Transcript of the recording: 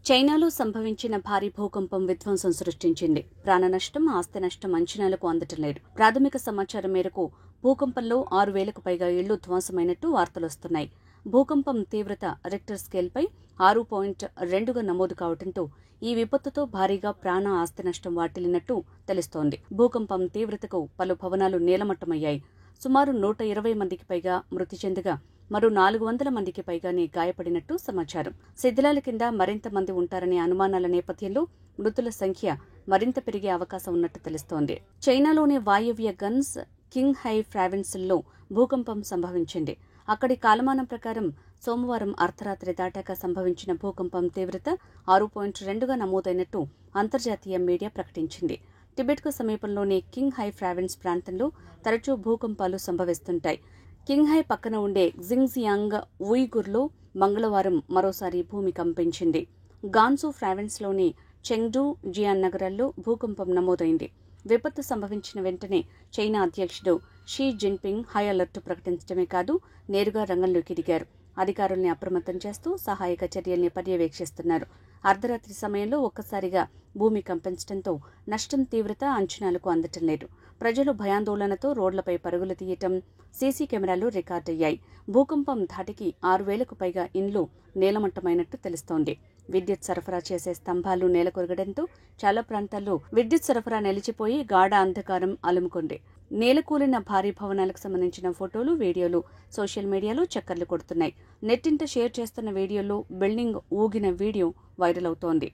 చైనాలో సంభవించిన భారీ భూకంపం విధ్వంసం సృష్టించింది. ప్రాణ నష్టం, ఆస్తి నష్టం అంచనాలకు అందటం లేదు. ప్రాథమిక సమాచారం మేరకు భూకంపంలో 6,000కు పైగా ఇళ్లు ధ్వంసమైనట్టు వార్తలొస్తున్నాయి. భూకంపం తీవ్రత రిక్టర్ స్కేల్పై 6.2గా నమోదు కావడంతో ఈ విపత్తుతో భారీగా ప్రాణ ఆస్తి నష్టం వాటిల్లినట్టు తెలుస్తోంది. భూకంపం తీవ్రతకు పలు భవనాలు నేలమట్టమయ్యాయి. సుమారు 120 మందికి పైగా మృతి చెందగా మరో 400 మందికి పైగానే గాయపడినట్టు సమాచారం. శిథిలాల కింద మరింత మంది ఉంటారనే అనుమానాల నేపథ్యంలో మృతుల సంఖ్య మరింత పెరిగే అవకాశం ఉన్నట్టు తెలుస్తోంది. చైనాలోని వాయవ్య గన్స్ కింగ్ హై ప్రావిన్స్లో భూకంపం సంభవించింది. అక్కడి కాలమానం ప్రకారం సోమవారం అర్ధరాత్రి దాటాక సంభవించిన భూకంపం తీవ్రత 6.2గా నమోదైనట్టు అంతర్జాతీయ మీడియా ప్రకటించింది. టిబెట్కు సమీపంలోని కింగ్ హై ప్రావిన్స్ ప్రాంతంలో తరచూ భూకంపాలు సంభవిస్తుంటాయి. కింగ్ హై పక్కన ఉండే జింగ్జియాంగ్ ఉయిగుర్లో మంగళవారం మరోసారి భూమి కంపించింది. గాన్సు ప్రావిన్స్లోని చెంగ్డు, జియాన్ నగరాల్లో భూకంపం నమోదైంది. విపత్తు సంభవించిన వెంటనే చైనా అధ్యక్షుడు షీ జిన్పింగ్ హై అలర్ట్ ప్రకటించడమే కాదు, నేరుగా రంగంలోకి దిగారు. అధికారుల్ని అప్రమత్తం చేస్తూ సహాయక చర్యల్ని పర్యవేక్షిస్తున్నారు. అర్ధరాత్రి సమయంలో ఒక్కసారిగా భూమి కంపించడంతో నష్టం తీవ్రత అంచనాలకు అందటం లేదు. ప్రజలు భయాందోళనతో రోడ్లపై పరుగులు తీయటం సీసీ కెమెరాలు రికార్డయ్యాయి. భూకంపం ధాటికి 6,000కు పైగా ఇండ్లు నేలమట్టమైనట్టు తెలుస్తోంది. విద్యుత్ సరఫరా చేసే స్తంభాలు నేలకొరగడంతో చాలా ప్రాంతాల్లో విద్యుత్ సరఫరా నిలిచిపోయి గాఢ అంధకారం అలుముకుంది. నేలకూలిన భారీ భవనాలకు సంబంధించిన ఫోటోలు, వీడియోలు సోషల్ మీడియాలో చక్కర్లు కొడుతున్నాయి. నెట్టింట షేర్ చేస్తున్న వీడియోలో బిల్డింగ్ ఊగిన వీడియో వైరల్ అవుతోంది.